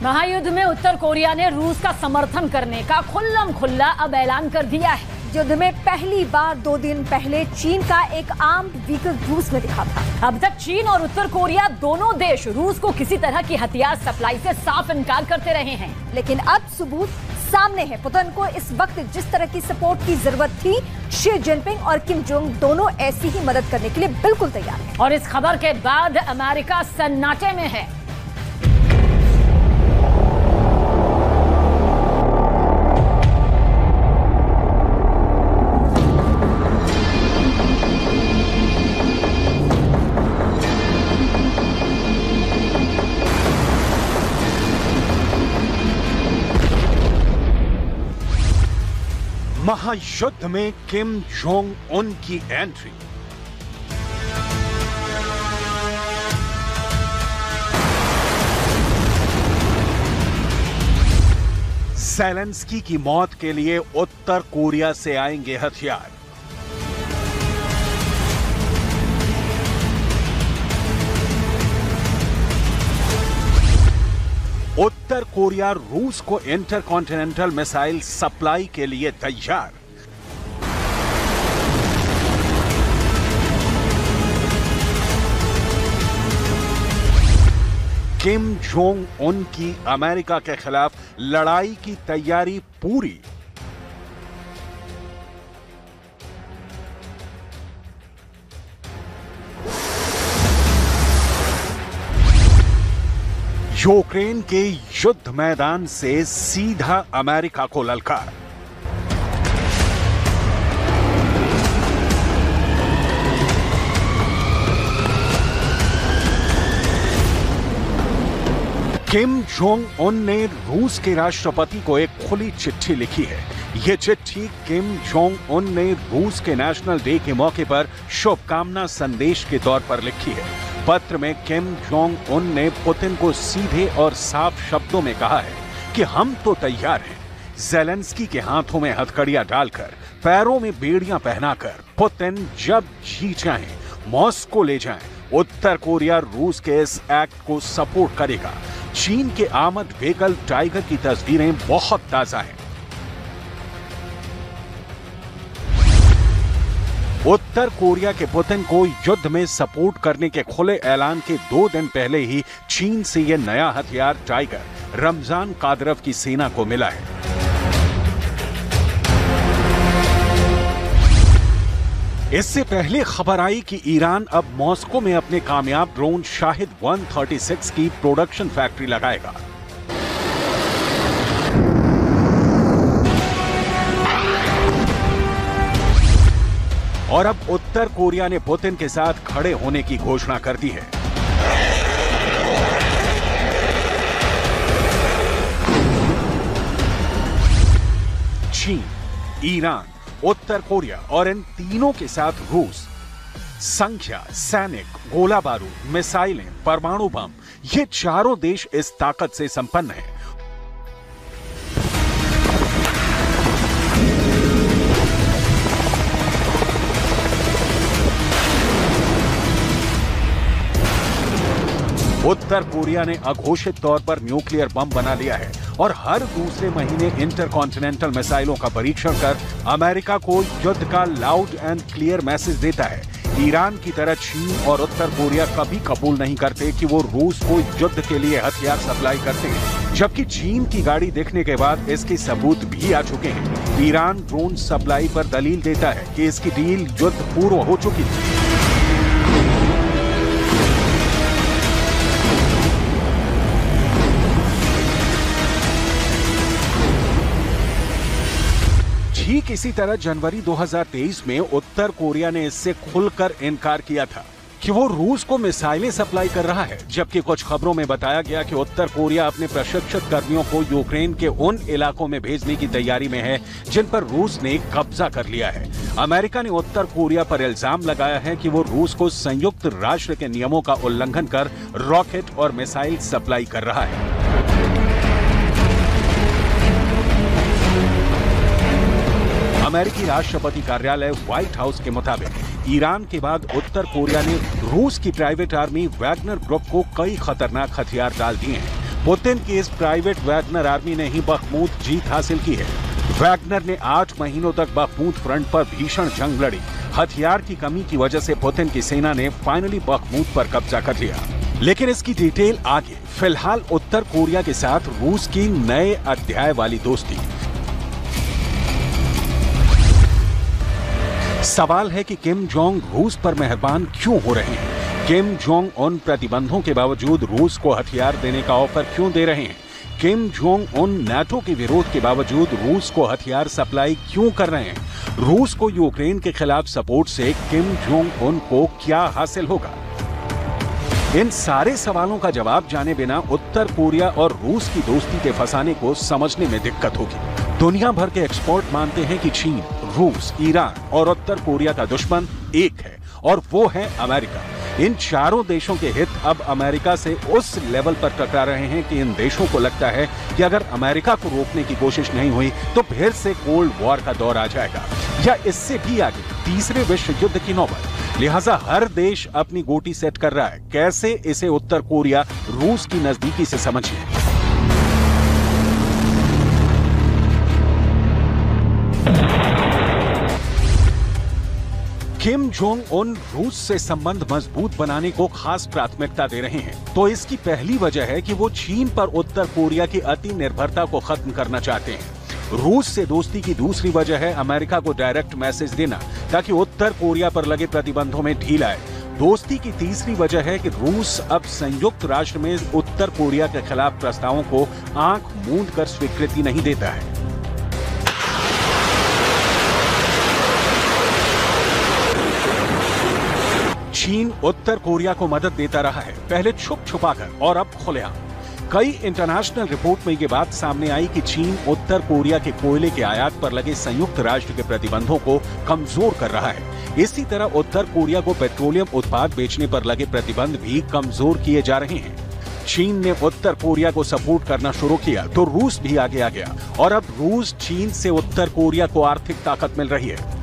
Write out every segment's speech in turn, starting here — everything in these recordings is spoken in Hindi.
महायुद्ध में उत्तर कोरिया ने रूस का समर्थन करने का खुल्लम खुल्ला अब ऐलान कर दिया है। युद्ध में पहली बार 2 दिन पहले चीन का एक आर्म्ड व्हीकल रूस में दिखा था। अब तक चीन और उत्तर कोरिया दोनों देश रूस को किसी तरह की हथियार सप्लाई से साफ इनकार करते रहे हैं, लेकिन अब सबूत सामने है। पुतिन को इस वक्त जिस तरह की सपोर्ट की जरूरत थी, शी जिनपिंग और किम जोंग दोनों ऐसी ही मदद करने के लिए बिल्कुल तैयार हैं। और इस खबर के बाद अमेरिका सन्नाटे में है। महायुद्ध में किम जोंग उन की एंट्री। ज़ेलेंस्की की मौत के लिए उत्तर कोरिया से आएंगे हथियार। उत्तर कोरिया रूस को इंटरकॉन्टिनेंटल मिसाइल सप्लाई के लिए तैयार। किम जोंग उन की अमेरिका के खिलाफ लड़ाई की तैयारी पूरी। यूक्रेन के युद्ध मैदान से सीधा अमेरिका को ललकार। किम जोंग उन ने रूस के राष्ट्रपति को एक खुली चिट्ठी लिखी है। यह चिट्ठी किम जोंग उन ने रूस के नेशनल डे के मौके पर शुभकामना संदेश के तौर पर लिखी है। पत्र में किम जोंग उन ने पुतिन को सीधे और साफ शब्दों में कहा है कि हम तो तैयार हैं। ज़ेलेंस्की के हाथों में हथकड़ियां डालकर, पैरों में बेड़ियां पहनाकर पुतिन जब जी चाहें मॉस्को ले जाएं। उत्तर कोरिया रूस के इस एक्ट को सपोर्ट करेगा। चीन के आर्मर्ड व्हीकल टाइगर की तस्वीरें बहुत ताजा हैं। उत्तर कोरिया के पुतिन को युद्ध में सपोर्ट करने के खुले ऐलान के 2 दिन पहले ही चीन से यह नया हथियार टाइगर रमजान कादिरोव की सेना को मिला है। इससे पहले खबर आई कि ईरान अब मॉस्को में अपने कामयाब ड्रोन शाहिद 136 की प्रोडक्शन फैक्ट्री लगाएगा। और अब उत्तर कोरिया ने पुतिन के साथ खड़े होने की घोषणा कर दी है। चीन, ईरान, उत्तर कोरिया और इन तीनों के साथ रूस संख्या, सैनिक, गोला बारूद, मिसाइलें, परमाणु बम, ये चारों देश इस ताकत से संपन्न हैं। उत्तर कोरिया ने अघोषित तौर पर न्यूक्लियर बम बना लिया है और हर दूसरे महीने इंटरकॉन्टिनेंटल मिसाइलों का परीक्षण कर अमेरिका को युद्ध का लाउड एंड क्लियर मैसेज देता है। ईरान की तरह चीन और उत्तर कोरिया कभी कबूल नहीं करते कि वो रूस को युद्ध के लिए हथियार सप्लाई करते हैं, जबकि चीन की गाड़ी देखने के बाद इसके सबूत भी आ चुके हैं। ईरान ड्रोन सप्लाई पर दलील देता है कि इसकी डील युद्ध पूर्व हो चुकी थी। ठीक इसी तरह जनवरी 2023 में उत्तर कोरिया ने इससे खुलकर इनकार किया था कि वो रूस को मिसाइलें सप्लाई कर रहा है, जबकि कुछ खबरों में बताया गया कि उत्तर कोरिया अपने प्रशिक्षित कर्मियों को यूक्रेन के उन इलाकों में भेजने की तैयारी में है जिन पर रूस ने कब्जा कर लिया है। अमेरिका ने उत्तर कोरिया पर इल्जाम लगाया है कि वो रूस को संयुक्त राष्ट्र के नियमों का उल्लंघन कर रॉकेट और मिसाइल सप्लाई कर रहा है। अमेरिकी राष्ट्रपति कार्यालय व्हाइट हाउस के मुताबिक ईरान के बाद उत्तर कोरिया ने रूस की प्राइवेट आर्मी वैगनर ग्रुप को कई खतरनाक हथियार डाल दिए हैं। पुतिन की इस प्राइवेट वैगनर आर्मी ने ही बखमूत जीत हासिल की है। वैगनर ने 8 महीनों तक बखमूत फ्रंट पर भीषण जंग लड़ी। हथियार की कमी की वजह से पुतिन की सेना ने फाइनली बखमूत पर कब्जा कर लिया। लेकिन इसकी डिटेल आगे। फिलहाल उत्तर कोरिया के साथ रूस की नए अध्याय वाली दोस्ती। सवाल है कि किम जोंग रूस पर मेहरबान क्यों हो रहे हैं? किम जोंग उन प्रतिबंधों के बावजूद रूस को हथियार देने का ऑफर क्यों दे रहे हैं? किम जोंग उन नाटो के विरोध के बावजूद रूस को हथियार सप्लाई क्यों कर रहे हैं? रूस को यूक्रेन के खिलाफ सपोर्ट से किम जोंग उन को क्या हासिल होगा? इन सारे सवालों का जवाब जाने बिना उत्तर कोरिया और रूस की दोस्ती के फंसाने को समझने में दिक्कत होगी। दुनिया भर के एक्सपर्ट मानते हैं कि चीन, रूस, ईरान और उत्तर कोरिया का दुश्मन एक है और वो है अमेरिका। इन चारों देशों के हित अब अमेरिका से उस लेवल पर टकरा रहे हैं कि इन देशों को लगता है कि अगर अमेरिका को रोकने की कोशिश नहीं हुई तो फिर से कोल्ड वॉर का दौर आ जाएगा या इससे भी आगे तीसरे विश्व युद्ध की नौबत। लिहाजा हर देश अपनी गोटी सेट कर रहा है। कैसे इसे उत्तर कोरिया रूस की नजदीकी से समझिए। किम जोंग उन रूस से संबंध मजबूत बनाने को खास प्राथमिकता दे रहे हैं, तो इसकी पहली वजह है कि वो चीन पर उत्तर कोरिया की अति निर्भरता को खत्म करना चाहते हैं। रूस से दोस्ती की दूसरी वजह है अमेरिका को डायरेक्ट मैसेज देना ताकि उत्तर कोरिया पर लगे प्रतिबंधों में ढील आए। दोस्ती की तीसरी वजह है कि रूस अब संयुक्त राष्ट्र में उत्तर कोरिया के खिलाफ प्रस्तावों को आंख मूंद कर स्वीकृति नहीं देता है। चीन उत्तर कोरिया को मदद देता रहा है, पहले छुप छुपाकर और अब खुलेआम। कई इंटरनेशनल रिपोर्ट में ये बात सामने आई कि चीन उत्तर कोरिया के कोयले के आयात पर लगे संयुक्त राष्ट्र के प्रतिबंधों को कमजोर कर रहा है। इसी तरह उत्तर कोरिया को पेट्रोलियम उत्पाद बेचने पर लगे प्रतिबंध भी कमजोर किए जा रहे हैं। चीन ने उत्तर कोरिया को सपोर्ट करना शुरू किया तो रूस भी आगे आ गया और अब रूस चीन से उत्तर कोरिया को आर्थिक ताकत मिल रही है।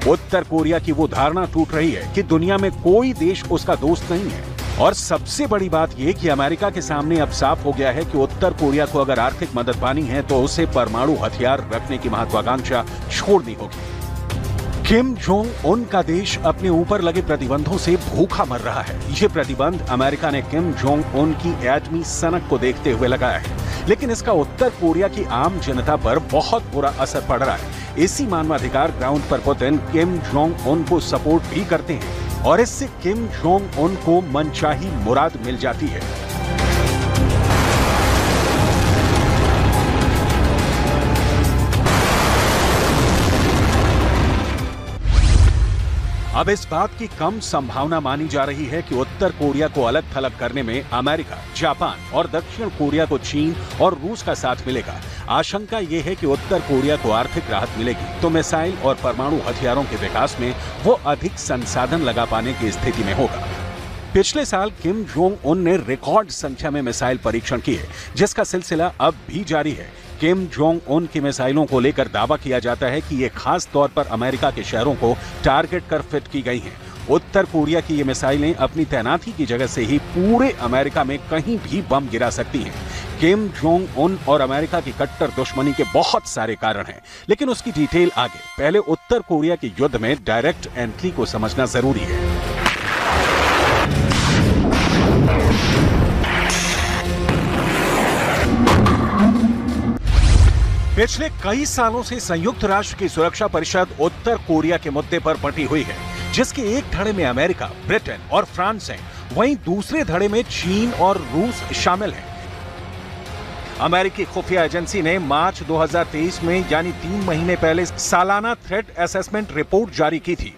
उत्तर कोरिया की वो धारणा टूट रही है कि दुनिया में कोई देश उसका दोस्त नहीं है। और सबसे बड़ी बात यह कि अमेरिका के सामने अब साफ हो गया है कि उत्तर कोरिया को अगर आर्थिक मदद पानी है तो उसे परमाणु हथियार रखने की महत्वाकांक्षा छोड़नी होगी। किम जोंग उन का देश अपने ऊपर लगे प्रतिबंधों से भूखा मर रहा है। ये प्रतिबंध अमेरिका ने किम जोंग उन की एटमी सनक को देखते हुए लगाया है, लेकिन इसका उत्तर कोरिया की आम जनता पर बहुत बुरा असर पड़ रहा है। इसी मानवाधिकार ग्राउंड पर पुतिन किम जोंग उन को सपोर्ट भी करते हैं और इससे किम जोंग उन को मनचाही मुराद मिल जाती है। अब इस बात की कम संभावना मानी जा रही है कि उत्तर कोरिया को अलग थलग करने में अमेरिका, जापान और दक्षिण कोरिया को चीन और रूस का साथ मिलेगा। आशंका यह है कि उत्तर कोरिया को आर्थिक राहत मिलेगी तो मिसाइल और परमाणु हथियारों के विकास में वो अधिक संसाधन लगा पाने की स्थिति में होगा। पिछले साल किम जोंग उन ने रिकॉर्ड संख्या में मिसाइल परीक्षण किए, जिसका सिलसिला अब भी जारी है। किम जोंग उन की मिसाइलों को लेकर दावा किया जाता है कि ये खास तौर पर अमेरिका के शहरों को टारगेट कर फिट की गई हैं। उत्तर कोरिया की ये मिसाइलें अपनी तैनाती की जगह से ही पूरे अमेरिका में कहीं भी बम गिरा सकती हैं। किम जोंग उन और अमेरिका की कट्टर दुश्मनी के बहुत सारे कारण हैं, लेकिन उसकी डिटेल आगे। पहले उत्तर कोरिया के युद्ध में डायरेक्ट एंट्री को समझना जरूरी है। पिछले कई सालों से संयुक्त राष्ट्र की सुरक्षा परिषद उत्तर कोरिया के मुद्दे पर बंटी हुई है, जिसके एक धड़े में अमेरिका, ब्रिटेन और फ्रांस हैं, वहीं दूसरे धड़े में चीन और रूस शामिल हैं। अमेरिकी खुफिया एजेंसी ने मार्च 2023 में यानी 3 महीने पहले सालाना थ्रेट असेसमेंट रिपोर्ट जारी की थी।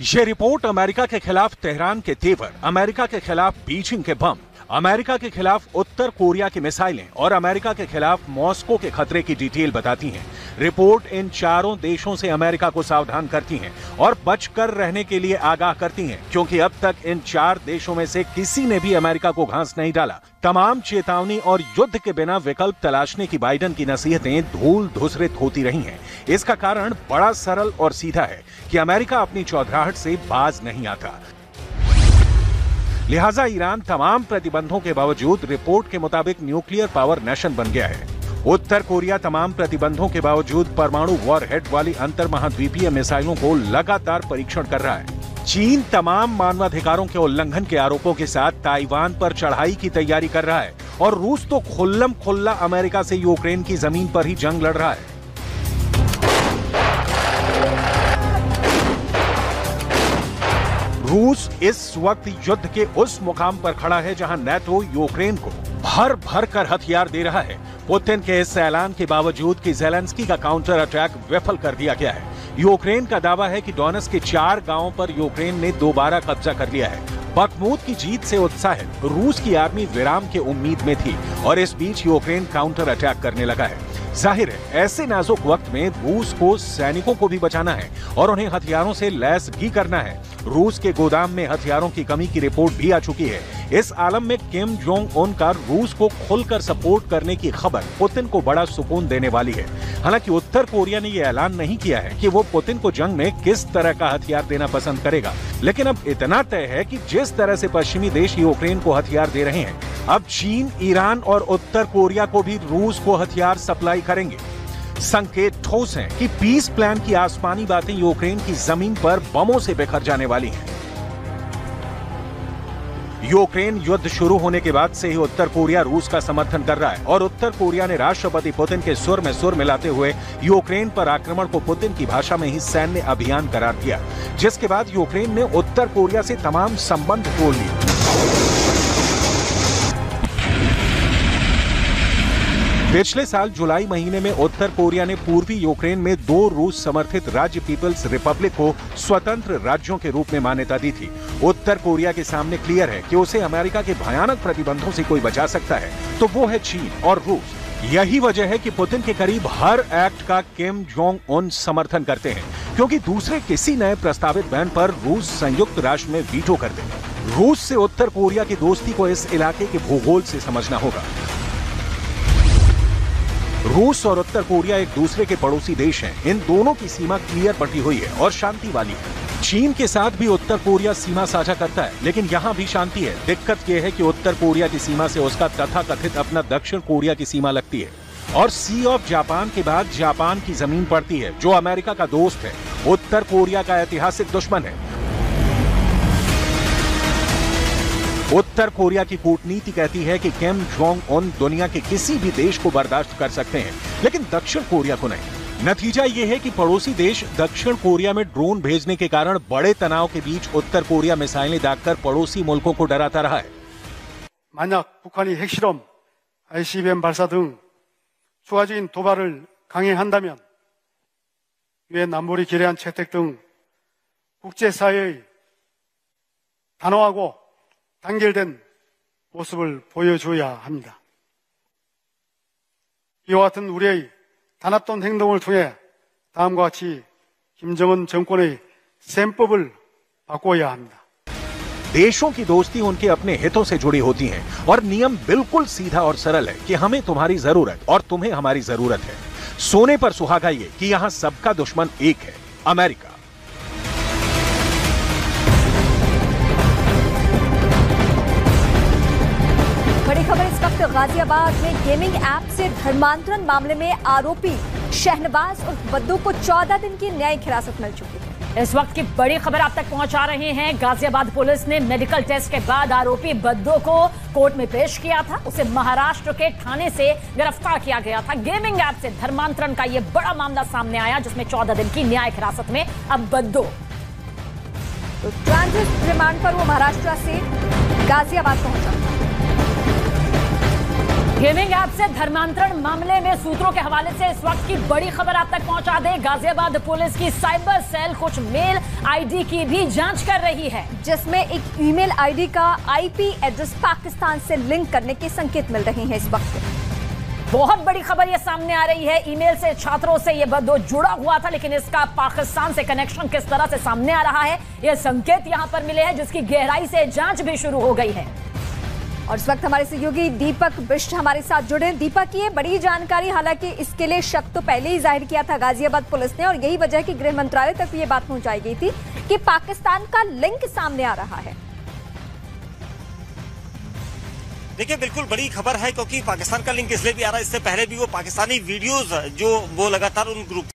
यह रिपोर्ट अमेरिका के खिलाफ तेहरान के तेवर, अमेरिका के खिलाफ बीजिंग के बम, अमेरिका के खिलाफ उत्तर कोरिया की मिसाइलें और अमेरिका के खिलाफ मॉस्को के खतरे की डिटेल बताती हैं। रिपोर्ट इन चारों देशों से अमेरिका को सावधान करती हैं और बचकर रहने के लिए आगाह करती हैं, क्योंकि अब तक इन 4 देशों में से किसी ने भी अमेरिका को घास नहीं डाला। तमाम चेतावनी और युद्ध के बिना विकल्प तलाशने की बाइडेन की नसीहतें धूल धूसरित होती रही हैं। इसका कारण बड़ा सरल और सीधा है कि अमेरिका अपनी चौधराहट से बाज नहीं आता। लिहाजा ईरान तमाम प्रतिबंधों के बावजूद रिपोर्ट के मुताबिक न्यूक्लियर पावर नेशन बन गया है। उत्तर कोरिया तमाम प्रतिबंधों के बावजूद परमाणु वॉरहेड वाली अंतर महाद्वीपीय मिसाइलों को लगातार परीक्षण कर रहा है। चीन तमाम मानवाधिकारों के उल्लंघन के आरोपों के साथ ताइवान पर चढ़ाई की तैयारी कर रहा है और रूस तो खुल्लम खुल्ला अमेरिका से यूक्रेन की जमीन पर ही जंग लड़ रहा है। रूस इस वक्त युद्ध के उस मुकाम पर खड़ा है जहां नेटो यूक्रेन को भर भर कर हथियार दे रहा है। पुतिन के इस ऐलान के बावजूद कि ज़ेलेंस्की का काउंटर अटैक विफल कर दिया गया है। यूक्रेन का दावा है कि डोनेट्स्क के 4 गांवों पर यूक्रेन ने दोबारा कब्जा कर लिया है। बखमूत की जीत से उत्साहित रूस की आर्मी विराम के उम्मीद में थी और इस बीच यूक्रेन काउंटर अटैक करने लगा है। जाहिर है ऐसे नाजुक वक्त में रूस को सैनिकों को भी बचाना है और उन्हें हथियारों से लैस भी करना है। रूस के गोदाम में हथियारों की कमी की रिपोर्ट भी आ चुकी है। इस आलम में किम जोंग उन का रूस को खुलकर सपोर्ट करने की खबर पुतिन को बड़ा सुकून देने वाली है। हालांकि उत्तर कोरिया ने यह ऐलान नहीं किया है कि वो पुतिन को जंग में किस तरह का हथियार देना पसंद करेगा, लेकिन अब इतना तय है कि जिस तरह से पश्चिमी देश यूक्रेन को हथियार दे रहे हैं, अब चीन, ईरान और उत्तर कोरिया को भी रूस को हथियार सप्लाई करेंगे। संकेत ठोस हैं कि पीस प्लान की आसमानी बातें यूक्रेन की जमीन पर बमों से बिखर जाने वाली हैं। यूक्रेन युद्ध शुरू होने के बाद से ही उत्तर कोरिया रूस का समर्थन कर रहा है और उत्तर कोरिया ने राष्ट्रपति पुतिन के सुर में सुर मिलाते हुए यूक्रेन पर आक्रमण को पुतिन की भाषा में ही सैन्य अभियान करार दिया, जिसके बाद यूक्रेन ने उत्तर कोरिया से तमाम संबंध तोड़ लिए। पिछले साल जुलाई महीने में उत्तर कोरिया ने पूर्वी यूक्रेन में 2 रूस समर्थित राज्य पीपल्स रिपब्लिक को स्वतंत्र राज्यों के रूप में मान्यता दी थी। उत्तर कोरिया के सामने क्लियर है कि उसे अमेरिका के भयानक प्रतिबंधों से कोई बचा सकता है तो वो है चीन और रूस। यही वजह है कि पुतिन के करीब हर एक्ट का किम जोंग उन समर्थन करते हैं, क्योंकि दूसरे किसी नए प्रस्तावित बैन पर रूस संयुक्त राष्ट्र में वीटो कर देंगे। रूस से उत्तर कोरिया की दोस्ती को इस इलाके के भूगोल से समझना होगा। रूस और उत्तर कोरिया एक दूसरे के पड़ोसी देश हैं। इन दोनों की सीमा क्लियर बटी हुई है और शांति वाली है। चीन के साथ भी उत्तर कोरिया सीमा साझा करता है, लेकिन यहाँ भी शांति है। दिक्कत यह है कि उत्तर कोरिया की सीमा से उसका तथाकथित अपना दक्षिण कोरिया की सीमा लगती है और सी ऑफ जापान के बाद जापान की जमीन पड़ती है, जो अमेरिका का दोस्त है, उत्तर कोरिया का ऐतिहासिक दुश्मन है। उत्तर कोरिया की कूटनीति कहती है कि किम जोंग उन दुनिया के किसी भी देश को बर्दाश्त कर सकते हैं, लेकिन दक्षिण कोरिया को नहीं। नतीजा ये है कि पड़ोसी देश दक्षिण कोरिया में ड्रोन भेजने के कारण बड़े तनाव के बीच उत्तर कोरिया मिसाइलें दागकर पड़ोसी मुल्कों को डराता रहा है। 만약 북한이 핵실험, ICBM 발사 등 추가적인 도발을 강행한다면 유엔 안보리 결의안 채택 등 국제사회의 단호하고 단결된 모습을 보여줘야 합니다. 이와 같은 우리의 단합된 행동을 통해 다음과 같이 김정은 정권의 셈법을 바꿔야 합니다. देशों की दोस्ती उनके अपने हितों से जुड़ी होती है और नियम बिल्कुल सीधा और सरल है कि हमें तुम्हारी जरूरत और तुम्हें हमारी जरूरत है। सोने पर सुहागा ये कि यहाँ सबका दुश्मन एक है, अमेरिका। बड़ी खबर इस वक्त गाजियाबाद में गेमिंग ऐप से धर्मांतरण मामले में आरोपी शहनवाज उर्फ बद्दू को 14 दिन की न्यायिक हिरासत मिल चुकी है। इस वक्त की बड़ी खबर आप तक पहुंचा रहे हैं। गाजियाबाद पुलिस ने मेडिकल टेस्ट के बाद आरोपी बद्दू को कोर्ट में पेश किया था। उसे महाराष्ट्र के ठाणे से गिरफ्तार किया गया था। गेमिंग ऐप से धर्मांतरण का यह बड़ा मामला सामने आया, जिसमें 14 दिन की न्यायिक हिरासत में अब बद्दू तो ट्रांजिट रिमांड पर वो महाराष्ट्र से गाजियाबाद पहुंचा। गेमिंग ऐप से धर्मांतरण मामले में सूत्रों के हवाले से इस वक्त की बड़ी खबर आप तक पहुंचा दे। गाजियाबाद पुलिस की साइबर सेल कुछ मेल आईडी की भी जांच कर रही है, जिसमें एक ईमेल आईडी का आईपी एड्रेस पाकिस्तान से लिंक करने के संकेत मिल रहे हैं। इस वक्त बहुत बड़ी खबर ये सामने आ रही है। ईमेल से छात्रों से ये बद्दू जुड़ा हुआ था, लेकिन इसका पाकिस्तान से कनेक्शन किस तरह से सामने आ रहा है, ये संकेत यहां पर मिले हैं, जिसकी गहराई से जांच भी शुरू हो गई है। और इस वक्त हमारे सहयोगी दीपक बिष्ट हमारे साथ जुड़े हैं। दीपक, ये बड़ी जानकारी, हालांकि इसके लिए शक तो पहले ही जाहिर किया था गाजियाबाद पुलिस ने, और यही वजह है कि गृह मंत्रालय तक ये बात पहुंचाई गई थी कि पाकिस्तान का लिंक सामने आ रहा है। देखिए बिल्कुल बड़ी खबर है, क्योंकि पाकिस्तान का लिंक इसलिए भी आ रहा है, इससे पहले भी वो पाकिस्तानी वीडियोज जो वो लगातार उन ग्रुप